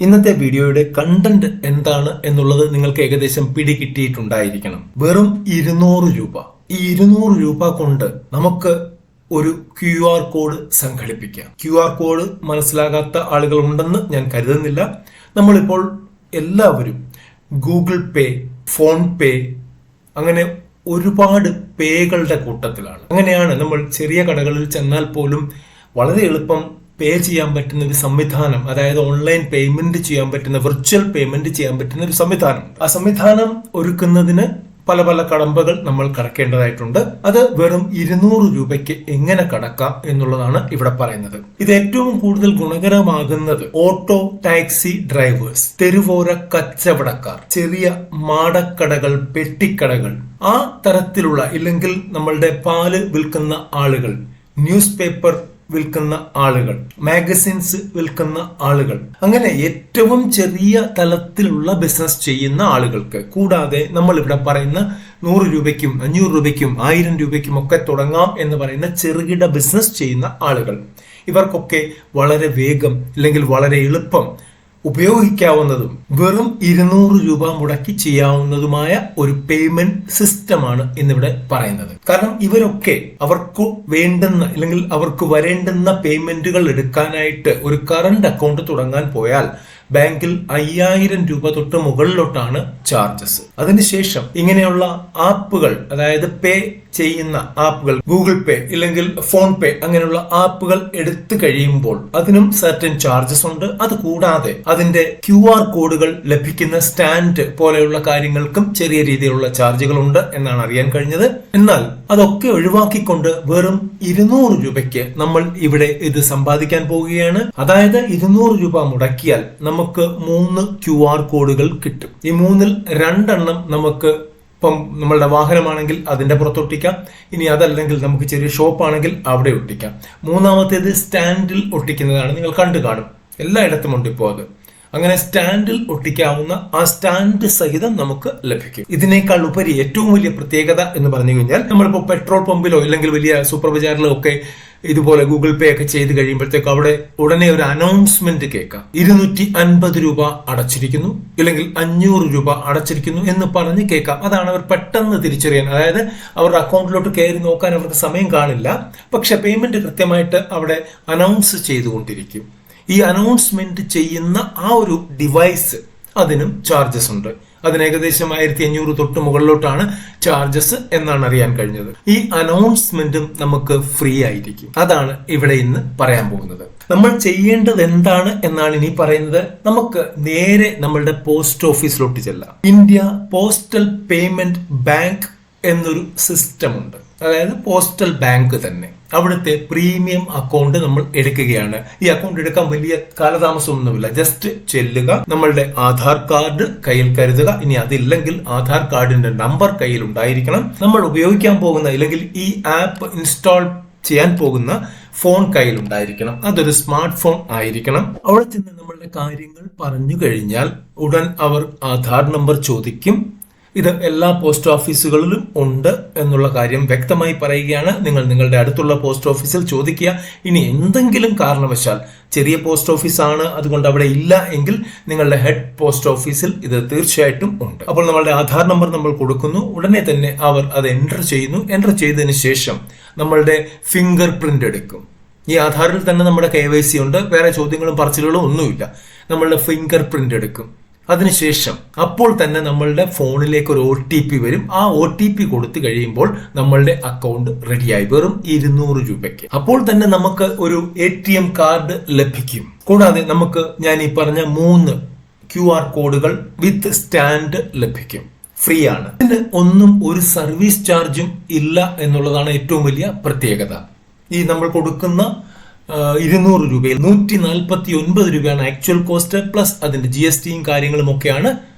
ഇന്നത്തെ വീഡിയോയുടെ കണ്ടന്റ് എന്താണ് എന്നുള്ളത് നിങ്ങൾക്ക് ഏകദേശം പിടികിട്ടിയിട്ടുണ്ടായിരിക്കണം. വെറും 200 രൂപ. ഈ 200 രൂപ കൊണ്ട് നമുക്ക് ഒരു QR കോഡ് സംഘടിപ്പിക്കാം. QR കോഡ് മനസ്സിലാകാത്ത ആളുകൾ ഉണ്ടെന്ന് ഞാൻ കരുതുന്നില്ല. നമ്മളിപ്പോൾ എല്ലാവരും ഗൂഗിൾ പേ, ഫോൺ പേ, അങ്ങനെ ഒരുപാട് പേകളുടെ കൂട്ടത്തിലാണ്. അങ്ങനെയാണ് നമ്മൾ ചെറിയ കടകളിൽ ചെന്നാൽ പോലും വളരെ എളുപ്പം പേ ചെയ്യാൻ പറ്റുന്ന ഒരു സംവിധാനം, അതായത് ഓൺലൈൻ പേയ്മെന്റ് ചെയ്യാൻ പറ്റുന്ന, വിർച്വൽ പേയ്മെന്റ് ചെയ്യാൻ പറ്റുന്ന ഒരു സംവിധാനം. ആ സംവിധാനം ഒരുക്കുന്നതിന് പല പല കടമ്പകൾ നമ്മൾ കടക്കേണ്ടതായിട്ടുണ്ട്. അത് വെറും 200 രൂപയ്ക്ക് എങ്ങനെ കടക്കാം എന്നുള്ളതാണ് ഇവിടെ പറയുന്നത്. ഇത് ഏറ്റവും കൂടുതൽ ഗുണകരമാകുന്നത് ഓട്ടോ ടാക്സി ഡ്രൈവേഴ്സ്, തെരുവോര കച്ചവടക്കാർ, ചെറിയ മാടക്കടകൾ, പെട്ടിക്കടകൾ, ആ തരത്തിലുള്ള, ഇല്ലെങ്കിൽ നമ്മളുടെ പാല് വിൽക്കുന്ന ആളുകൾ, ന്യൂസ് പേപ്പർ വിൽക്കുന്ന ആളുകൾ, മാഗസിൻസ് വിൽക്കുന്ന ആളുകൾ, അങ്ങനെ ഏറ്റവും ചെറിയ തലത്തിലുള്ള ബിസിനസ് ചെയ്യുന്ന ആളുകൾക്ക്, കൂടാതെ നമ്മൾ ഇവിടെ പറയുന്ന 100 രൂപയ്ക്കും 500 രൂപയ്ക്കും 1000 രൂപയ്ക്കും ഒക്കെ തുടങ്ങാം എന്ന് പറയുന്ന ചെറുകിട ബിസിനസ് ചെയ്യുന്ന ആളുകൾ, ഇവർക്കൊക്കെ വളരെ വേഗം അല്ലെങ്കിൽ വളരെ എളുപ്പം ഉപയോഗിക്കാവുന്നതും വെറും 200 രൂപ മുടക്കി ചെയ്യാവുന്നതുമായ ഒരു പേയ്മെന്റ് സിസ്റ്റമാണ് ഇന്നിവിടെ പറയുന്നത്. കാരണം ഇവരൊക്കെ അവർക്ക് വേണ്ടുന്ന അല്ലെങ്കിൽ അവർക്ക് വരേണ്ടുന്ന പേയ്മെന്റുകൾ എടുക്കാനായിട്ട് ഒരു കറണ്ട് അക്കൗണ്ട് തുടങ്ങാൻ പോയാൽ ബാങ്കിൽ 5000 രൂപ തൊട്ട് മുകളിലോട്ടാണ് ചാർജസ്. അതിനുശേഷം ഇങ്ങനെയുള്ള ആപ്പുകൾ, അതായത് പേ ചെയ്യുന്ന ആപ്പുകൾ, ഗൂഗിൾ പേ ഇല്ലെങ്കിൽ ഫോൺ പേ, അങ്ങനെയുള്ള ആപ്പുകൾ എടുത്തു കഴിയുമ്പോൾ അതിനും സർട്ടൻ ചാർജസ് ഉണ്ട്. അത് കൂടാതെ അതിന്റെ QR കോഡുകൾ ലഭിക്കുന്ന സ്റ്റാൻഡ് പോലെയുള്ള കാര്യങ്ങൾക്കും ചെറിയ രീതിയിലുള്ള ചാർജുകൾ ഉണ്ട് എന്നാണ് അറിയാൻ കഴിഞ്ഞത്. എന്നാൽ അതൊക്കെ ഒഴിവാക്കിക്കൊണ്ട് വെറും 200 രൂപയ്ക്ക് നമ്മൾ ഇവിടെ ഇത് സമ്പാദിക്കാൻ പോവുകയാണ്. അതായത് 200 രൂപ മുടക്കിയാൽ നമുക്ക് 3 QR കോഡുകൾ കിട്ടും. ഈ 3-ൽ 2 നമുക്ക് ഇപ്പം നമ്മളുടെ വാഹനമാണെങ്കിൽ അതിന്റെ പുറത്തൊട്ടിക്കാം. ഇനി അതല്ലെങ്കിൽ നമുക്ക് ചെറിയ ഷോപ്പാണെങ്കിൽ അവിടെ ഒട്ടിക്കാം. 3-മത്തേത് സ്റ്റാൻഡിൽ ഒട്ടിക്കുന്നതാണ്. നിങ്ങൾ കണ്ടു കാണും, എല്ലായിടത്തും ഉണ്ട് ഇപ്പോൾ അത്. അങ്ങനെ സ്റ്റാൻഡിൽ ഒട്ടിക്കാവുന്ന ആ സ്റ്റാൻഡ് സഹിതം നമുക്ക് ലഭിക്കും. ഇതിനേക്കാൾ ഉപരി ഏറ്റവും വലിയ പ്രത്യേകത എന്ന് പറഞ്ഞു കഴിഞ്ഞാൽ, നമ്മളിപ്പോൾ പെട്രോൾ പമ്പിലോ ഇല്ലെങ്കിൽ വലിയ സൂപ്പർ ബജാറിലോ ഒക്കെ ഇതുപോലെ ഗൂഗിൾ പേ ഒക്കെ ചെയ്ത് കഴിയുമ്പോഴത്തേക്ക് അവിടെ ഉടനെ ഒരു അനൗൺസ്മെന്റ് കേൾക്കാം. 250 രൂപ അടച്ചിരിക്കുന്നു ഇല്ലെങ്കിൽ 500 രൂപ അടച്ചിരിക്കുന്നു എന്ന് പറഞ്ഞ് കേൾക്കാം. അതാണ് അവർ പെട്ടെന്ന് തിരിച്ചറിയാൻ, അതായത് അവരുടെ അക്കൗണ്ടിലോട്ട് കയറി നോക്കാൻ അവർക്ക് സമയം കാണില്ല. പക്ഷെ പേയ്മെന്റ് കൃത്യമായിട്ട് അവിടെ അനൗൺസ് ചെയ്തുകൊണ്ടിരിക്കും. ഈ അനൗൺസ്മെന്റ് ചെയ്യുന്ന ആ ഒരു ഡിവൈസ്, അതിനും ചാർജസ് ഉണ്ട്. അതിന് ഏകദേശം 1500 തൊട്ട് മുകളിലോട്ടാണ് ചാർജസ് എന്നാണ് അറിയാൻ കഴിഞ്ഞത്. ഈ അനൗൺസ്മെന്റും നമുക്ക് ഫ്രീ ആയിരിക്കും. അതാണ് ഇവിടെ ഇന്ന് പറയാൻ പോകുന്നത്. നമ്മൾ ചെയ്യേണ്ടത് എന്താണ് എന്നാണ് ഇനി പറയുന്നത്. നമുക്ക് നേരെ നമ്മളുടെ പോസ്റ്റ് ഓഫീസിലോട്ട് ചെല്ലാം. ഇന്ത്യ പോസ്റ്റൽ പേയ്മെന്റ് ബാങ്ക് എന്നൊരു സിസ്റ്റം ഉണ്ട്. അതായത് പോസ്റ്റൽ ബാങ്ക് തന്നെ. അവിടുത്തെ പ്രീമിയം അക്കൗണ്ട് നമ്മൾ എടുക്കുകയാണ്. ഈ അക്കൗണ്ട് എടുക്കാൻ വലിയ കാലതാമസമൊന്നുമില്ല. ജസ്റ്റ് ചെല്ലുക, നമ്മളുടെ ആധാർ കാർഡ് കയ്യിൽ കരുതുക. ഇനി അതില്ലെങ്കിൽ ആധാർ കാർഡിന്റെ നമ്പർ കയ്യിൽ ഉണ്ടായിരിക്കണം. നമ്മൾ ഉപയോഗിക്കാൻ പോകുന്ന ഇല്ലെങ്കിൽ ഈ ആപ്പ് ഇൻസ്റ്റാൾ ചെയ്യാൻ പോകുന്ന ഫോൺ കയ്യിൽ ഉണ്ടായിരിക്കണം. അതൊരു സ്മാർട്ട് ഫോൺ ആയിരിക്കണം. അവിടെ ചെന്ന് നമ്മളുടെ കാര്യങ്ങൾ പറഞ്ഞു കഴിഞ്ഞാൽ ഉടൻ അവർ ആധാർ നമ്പർ ചോദിക്കും. ഇത് എല്ലാ പോസ്റ്റ് ഓഫീസുകളിലും ഉണ്ട് എന്നുള്ള കാര്യം വ്യക്തമായി പറയുകയാണ്. നിങ്ങൾ നിങ്ങളുടെ അടുത്തുള്ള പോസ്റ്റ് ഓഫീസിൽ ചോദിക്കുക. ഇനി എന്തെങ്കിലും കാരണവശാൽ ചെറിയ പോസ്റ്റ് ഓഫീസാണ്, അതുകൊണ്ട് അവിടെ ഇല്ല എങ്കിൽ നിങ്ങളുടെ ഹെഡ് പോസ്റ്റ് ഓഫീസിൽ ഇത് തീർച്ചയായിട്ടും ഉണ്ട്. അപ്പോൾ നമ്മളുടെ ആധാർ നമ്പർ നമ്മൾ കൊടുക്കുന്നു. ഉടനെ തന്നെ അവർ അത് എൻ്റർ ചെയ്യുന്നു. എൻ്റർ ചെയ്തതിന് ശേഷം നമ്മളുടെ ഫിംഗർ പ്രിന്റ് എടുക്കും. ഈ ആധാറിൽ തന്നെ നമ്മുടെ KYC ഉണ്ട്. വേറെ ചോദ്യങ്ങളും പറച്ചിലുകളും ഒന്നുമില്ല. നമ്മളുടെ ഫിംഗർ പ്രിന്റ് എടുക്കും. അതിനുശേഷം അപ്പോൾ തന്നെ നമ്മളുടെ ഫോണിലേക്ക് ഒരു OTP വരും. ആ OTP കൊടുത്തു കഴിയുമ്പോൾ നമ്മളുടെ അക്കൗണ്ട് റെഡിയായി വെറും 200 രൂപയ്ക്ക്. അപ്പോൾ തന്നെ നമുക്ക് ഒരു ATM കാർഡ് ലഭിക്കും. കൂടാതെ നമുക്ക് ഞാൻ ഈ പറഞ്ഞ 3 QR കോഡുകൾ വിത്ത് സ്റ്റാൻഡ് ലഭിക്കും. ഫ്രീ ആണ്. ഇതിന് ഒന്നും ഒരു സർവീസ് ചാർജും ഇല്ല എന്നുള്ളതാണ് ഏറ്റവും വലിയ പ്രത്യേകത. ഈ നമ്മൾ കൊടുക്കുന്ന 200 രൂപയിൽ 149 രൂപയാണ് ആക്ച്വൽ കോസ്റ്റ്, പ്ലസ് അതിന്റെ GSTയും കാര്യങ്ങളും ഒക്കെയാണ്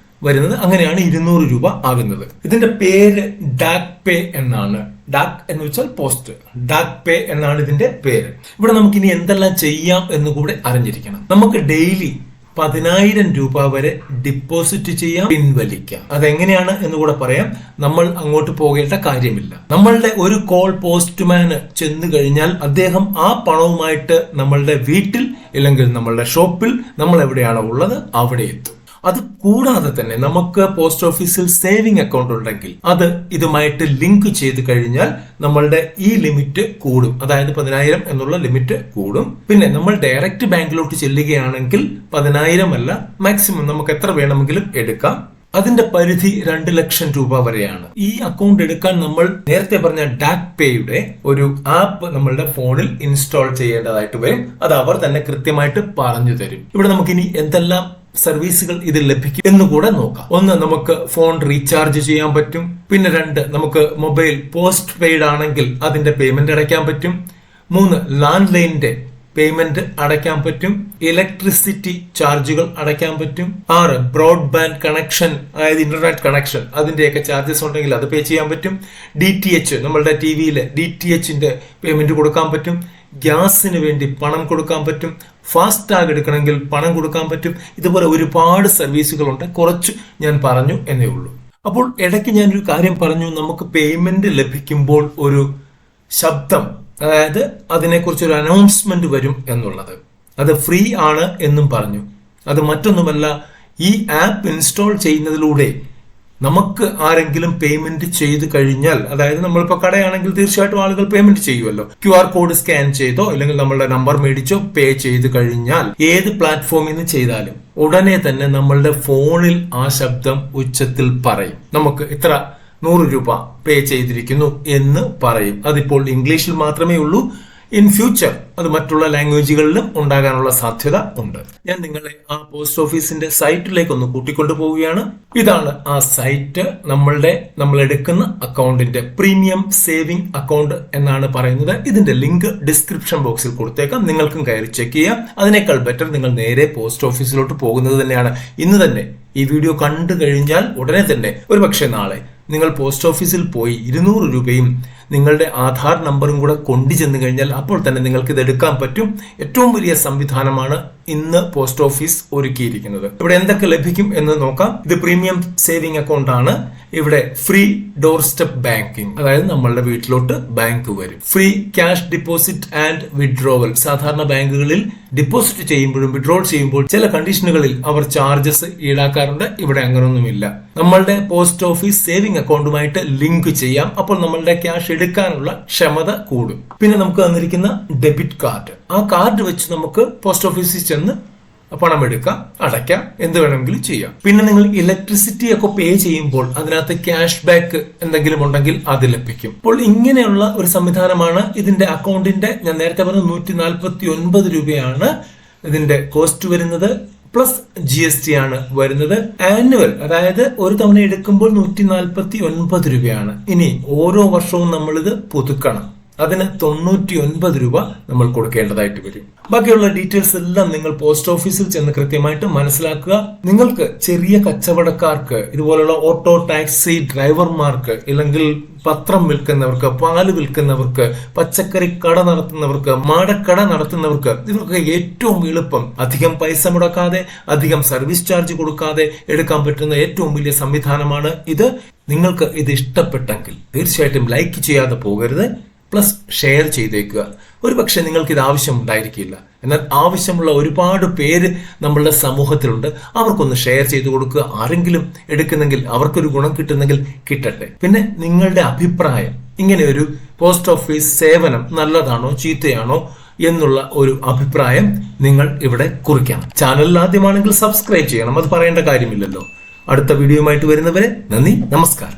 വരുന്നത്. അങ്ങനെയാണ് 200 രൂപ ആകുന്നത്. ഇതിന്റെ പേര് ഡാക് പേ എന്നാണ്. ഡാക് എന്ന് വെച്ചാൽ പോസ്റ്റ്, ഡാക് പേ എന്നാണ് ഇതിന്റെ പേര്. ഇവിടെ നമുക്ക് ഇനി എന്തെല്ലാം ചെയ്യാം എന്ന് കൂടെ അറിഞ്ഞിരിക്കണം. നമുക്ക് ഡെയിലി 10,000 രൂപ വരെ ഡിപ്പോസിറ്റ് ചെയ്യാം, പിൻവലിക്കാം. അതെങ്ങനെയാണ് എന്ന് കൂടെ പറയാം. നമ്മൾ അങ്ങോട്ട് പോകേണ്ട കാര്യമില്ല. നമ്മളുടെ ഒരു കോൾ പോസ്റ്റ്മാന് ചെന്ന് കഴിഞ്ഞാൽ അദ്ദേഹം ആ പണവുമായിട്ട് നമ്മളുടെ വീട്ടിൽ ഇല്ലെങ്കിൽ നമ്മളുടെ ഷോപ്പിൽ നമ്മൾ എവിടെയാണോ ഉള്ളത് അവിടെ എത്തും. അത് കൂടാതെ തന്നെ നമുക്ക് പോസ്റ്റ് ഓഫീസിൽ സേവിംഗ് അക്കൗണ്ട് ഉണ്ടെങ്കിൽ അത് ഇതുമായിട്ട് ലിങ്ക് ചെയ്ത് കഴിഞ്ഞാൽ നമ്മളുടെ ഈ ലിമിറ്റ് കൂടും. അതായത് 10,000 എന്നുള്ള ലിമിറ്റ് കൂടും. പിന്നെ നമ്മൾ ഡയറക്റ്റ് ബാങ്കിലോട്ട് ചെല്ലുകയാണെങ്കിൽ 10,000 അല്ല, മാക്സിമം നമുക്ക് എത്ര വേണമെങ്കിലും എടുക്കാം. അതിന്റെ പരിധി 2 ലക്ഷം രൂപ വരെയാണ്. ഈ അക്കൗണ്ട് എടുക്കാൻ നമ്മൾ നേരത്തെ പറഞ്ഞ ഡാക് പേയുടെ ഒരു ആപ്പ് നമ്മളുടെ ഫോണിൽ ഇൻസ്റ്റാൾ ചെയ്യേണ്ടതായിട്ട് വരും. അത് അവർ തന്നെ കൃത്യമായിട്ട് പറഞ്ഞു തരും. ഇവിടെ നമുക്കിനി എന്തെല്ലാം സർവീസുകൾ ഇതിൽ ലഭിക്കും എന്നുകൂടെ നോക്കാം. 1, നമുക്ക് ഫോൺ റീചാർജ് ചെയ്യാൻ പറ്റും. പിന്നെ 2, നമുക്ക് മൊബൈൽ പോസ്റ്റ് പെയ്ഡ് ആണെങ്കിൽ അതിന്റെ പേയ്മെന്റ് അടയ്ക്കാൻ പറ്റും. 3, ലാൻഡ് ലൈനിന്റെ പേയ്മെന്റ് അടയ്ക്കാൻ പറ്റും. ഇലക്ട്രിസിറ്റി ചാർജുകൾ അടയ്ക്കാൻ പറ്റും. 6, ബ്രോഡ്ബാൻഡ് കണക്ഷൻ, അതായത് ഇന്റർനെറ്റ് കണക്ഷൻ, അതിന്റെയൊക്കെ ചാർജസ് ഉണ്ടെങ്കിൽ അത് പേ ചെയ്യാൻ പറ്റും. DTH, നമ്മളുടെ ടിവിയിലെ DTHന്റെ പേയ്മെന്റ് കൊടുക്കാൻ പറ്റും. ഗ്യാസിന് വേണ്ടി പണം കൊടുക്കാൻ പറ്റും. ഫാസ്ടാഗ് എടുക്കണമെങ്കിൽ പണം കൊടുക്കാൻ പറ്റും. ഇതുപോലെ ഒരുപാട് സർവീസുകളുണ്ട്. കുറച്ച് ഞാൻ പറഞ്ഞു എന്നേ ഉള്ളൂ. അപ്പോൾ ഇടയ്ക്ക് ഞാനൊരു കാര്യം പറഞ്ഞു, നമുക്ക് പേയ്മെന്റ് ലഭിക്കുമ്പോൾ ഒരു ശബ്ദം, അതായത് അതിനെക്കുറിച്ച് ഒരു അനൗൺസ്മെന്റ് വരും എന്നുള്ളത്. അത് ഫ്രീ ആണ് എന്നും പറഞ്ഞു. അത് മറ്റൊന്നുമല്ല, ഈ ആപ്പ് ഇൻസ്റ്റാൾ ചെയ്യുന്നതിലൂടെ നമുക്ക് ആരെങ്കിലും പേയ്മെന്റ് ചെയ്ത് കഴിഞ്ഞാൽ, അതായത് നമ്മളിപ്പോൾ കടയാണെങ്കിൽ തീർച്ചയായിട്ടും ആളുകൾ പേയ്മെന്റ് ചെയ്യുമല്ലോ. QR കോഡ് സ്കാൻ ചെയ്തോ അല്ലെങ്കിൽ നമ്മളുടെ നമ്പർ മേടിച്ചോ പേ ചെയ്ത് കഴിഞ്ഞാൽ ഏത് പ്ലാറ്റ്ഫോമിൽ നിന്ന് ചെയ്താലും ഉടനെ തന്നെ നമ്മളുടെ ഫോണിൽ ആ ശബ്ദം ഉച്ചത്തിൽ പറയും. നമുക്ക് ഇത്ര 100 രൂപ പേ ചെയ്തിരിക്കുന്നു എന്ന് പറയും. അതിപ്പോൾ ഇംഗ്ലീഷിൽ മാത്രമേ ഉള്ളൂ. ഇൻ ഫ്യൂച്ചർ അത് മറ്റുള്ള ലാംഗ്വേജുകളിലും ഉണ്ടാകാനുള്ള സാധ്യത ഉണ്ട്. ഞാൻ നിങ്ങളെ ആ പോസ്റ്റ് ഓഫീസിന്റെ സൈറ്റിലേക്ക് ഒന്ന് കൂട്ടിക്കൊണ്ടു പോവുകയാണ്. ഇതാണ് ആ സൈറ്റ്. നമ്മൾ എടുക്കുന്ന അക്കൗണ്ടിന്റെ പ്രീമിയം സേവിംഗ് അക്കൗണ്ട് എന്നാണ് പറയുന്നത്. ഇതിന്റെ ലിങ്ക് ഡിസ്ക്രിപ്ഷൻ ബോക്സിൽ കൊടുത്തേക്കാം. നിങ്ങൾക്കും കയറി ചെക്ക് ചെയ്യാം. അതിനേക്കാൾ ബെറ്റർ നിങ്ങൾ നേരെ പോസ്റ്റ് ഓഫീസിലോട്ട് പോകുന്നത് തന്നെയാണ്. ഇന്ന് തന്നെ ഈ വീഡിയോ കണ്ടു കഴിഞ്ഞാൽ ഉടനെ തന്നെ, ഒരുപക്ഷെ നാളെ, നിങ്ങൾ പോസ്റ്റ് ഓഫീസിൽ പോയി 200 രൂപയും നിങ്ങളുടെ ആധാർ നമ്പറും കൂടെ കൊണ്ടു ചെന്ന് കഴിഞ്ഞാൽ അപ്പോൾ തന്നെ നിങ്ങൾക്ക് ഇത് എടുക്കാൻ പറ്റും. ഏറ്റവും വലിയ സംവിധാനമാണ് ഇന്ന് പോസ്റ്റ് ഓഫീസ് ഒരുക്കിയിരിക്കുന്നത്. ഇവിടെ എന്തൊക്കെ ലഭിക്കും എന്ന് നോക്കാം. ഇത് പ്രീമിയം സേവിംഗ് അക്കൗണ്ട് ആണ്. ഇവിടെ ഫ്രീ ഡോർ സ്റ്റെപ്പ് ബാങ്കിങ്, അതായത് നമ്മളുടെ വീട്ടിലോട്ട് ബാങ്ക് വരും. Free cash deposit and withdrawal, സാധാരണ ബാങ്കുകളിൽ ഡിപ്പോസിറ്റ് ചെയ്യുമ്പോഴും വിഡ്രോൾ ചെയ്യുമ്പോൾ ചില കണ്ടീഷനുകളിൽ അവർ ചാർജസ് ഈടാക്കാറുണ്ട്. ഇവിടെ അങ്ങനൊന്നുമില്ല. നമ്മളുടെ പോസ്റ്റ് ഓഫീസ് സേവിംഗ് അക്കൗണ്ടുമായിട്ട് ലിങ്ക് ചെയ്യാം. അപ്പോൾ നമ്മളുടെ ക്യാഷ് എടുക്കാനുള്ള ക്ഷമത കൂടും. പിന്നെ നമുക്ക് തന്നിരിക്കുന്ന ഡെബിറ്റ് കാർഡ്, ആ കാർഡ് വെച്ച് നമുക്ക് പോസ്റ്റ് ഓഫീസിൽ ചെന്ന് പണം എടുക്കാം, അടയ്ക്കാം, എന്ത് വേണമെങ്കിലും ചെയ്യാം. പിന്നെ നിങ്ങൾ ഇലക്ട്രിസിറ്റി ഒക്കെ പേ ചെയ്യുമ്പോൾ അതിനകത്ത് ക്യാഷ് ബാക്ക് എന്തെങ്കിലും ഉണ്ടെങ്കിൽ അത് ലഭിക്കും. അപ്പോൾ ഇങ്ങനെയുള്ള ഒരു സംവിധാനമാണ് ഇതിന്റെ അക്കൗണ്ടിന്റെ. ഞാൻ നേരത്തെ പറഞ്ഞ 149 രൂപയാണ് ഇതിന്റെ കോസ്റ്റ് വരുന്നത്. പ്ലസ് GST ആണ് വരുന്നത്. ആനുവൽ, അതായത് ഒരു തവണ എടുക്കുമ്പോൾ 149 രൂപയാണ്. ഇനി ഓരോ വർഷവും നമ്മളിത് പുതുക്കണം. അതിന് 99 രൂപ നമ്മൾ കൊടുക്കേണ്ടതായിട്ട് വരും. ബാക്കിയുള്ള ഡീറ്റെയിൽസ് എല്ലാം നിങ്ങൾ പോസ്റ്റ് ഓഫീസിൽ ചെന്ന് കൃത്യമായിട്ട് മനസ്സിലാക്കുക. നിങ്ങൾക്ക് ചെറിയ കച്ചവടക്കാർക്ക്, ഇതുപോലുള്ള ഓട്ടോ ടാക്സി ഡ്രൈവർമാർക്ക്, ഇല്ലെങ്കിൽ പത്രം വിൽക്കുന്നവർക്ക്, പാല് വിൽക്കുന്നവർക്ക്, പച്ചക്കറി കട നടത്തുന്നവർക്ക്, മാടക്കട നടത്തുന്നവർക്ക്, ഇവർക്ക് ഏറ്റവും എളുപ്പം, അധികം പൈസ മുടക്കാതെ, അധികം സർവീസ് ചാർജ് കൊടുക്കാതെ എടുക്കാൻ പറ്റുന്ന ഏറ്റവും വലിയ സംവിധാനമാണ് ഇത്. നിങ്ങൾക്ക് ഇത് ഇഷ്ടപ്പെട്ടെങ്കിൽ തീർച്ചയായിട്ടും ലൈക്ക് ചെയ്യാതെ പോകരുത്. പ്ലസ് ഷെയർ ചെയ്തേക്കുക. ഒരു പക്ഷെ നിങ്ങൾക്ക് ഇത് ആവശ്യമുണ്ടായിരിക്കില്ല, എന്നാൽ ആവശ്യമുള്ള ഒരുപാട് പേര് നമ്മളുടെ സമൂഹത്തിലുണ്ട്. അവർക്കൊന്ന് ഷെയർ ചെയ്ത് കൊടുക്കുക. ആരെങ്കിലും എടുക്കുന്നെങ്കിൽ, അവർക്കൊരു ഗുണം കിട്ടുന്നെങ്കിൽ കിട്ടട്ടെ. പിന്നെ നിങ്ങളുടെ അഭിപ്രായം, ഇങ്ങനെ ഒരു പോസ്റ്റ് ഓഫീസ് സേവനം നല്ലതാണോ ചീത്തയാണോ എന്നുള്ള ഒരു അഭിപ്രായം നിങ്ങൾ ഇവിടെ കുറിക്കണം. ചാനലിൽ ആദ്യമാണെങ്കിൽ സബ്സ്ക്രൈബ് ചെയ്യണം, അത് പറയേണ്ട കാര്യമില്ലല്ലോ. അടുത്ത വീഡിയോയുമായിട്ട് വരുന്നവരെ നന്ദി, നമസ്കാരം.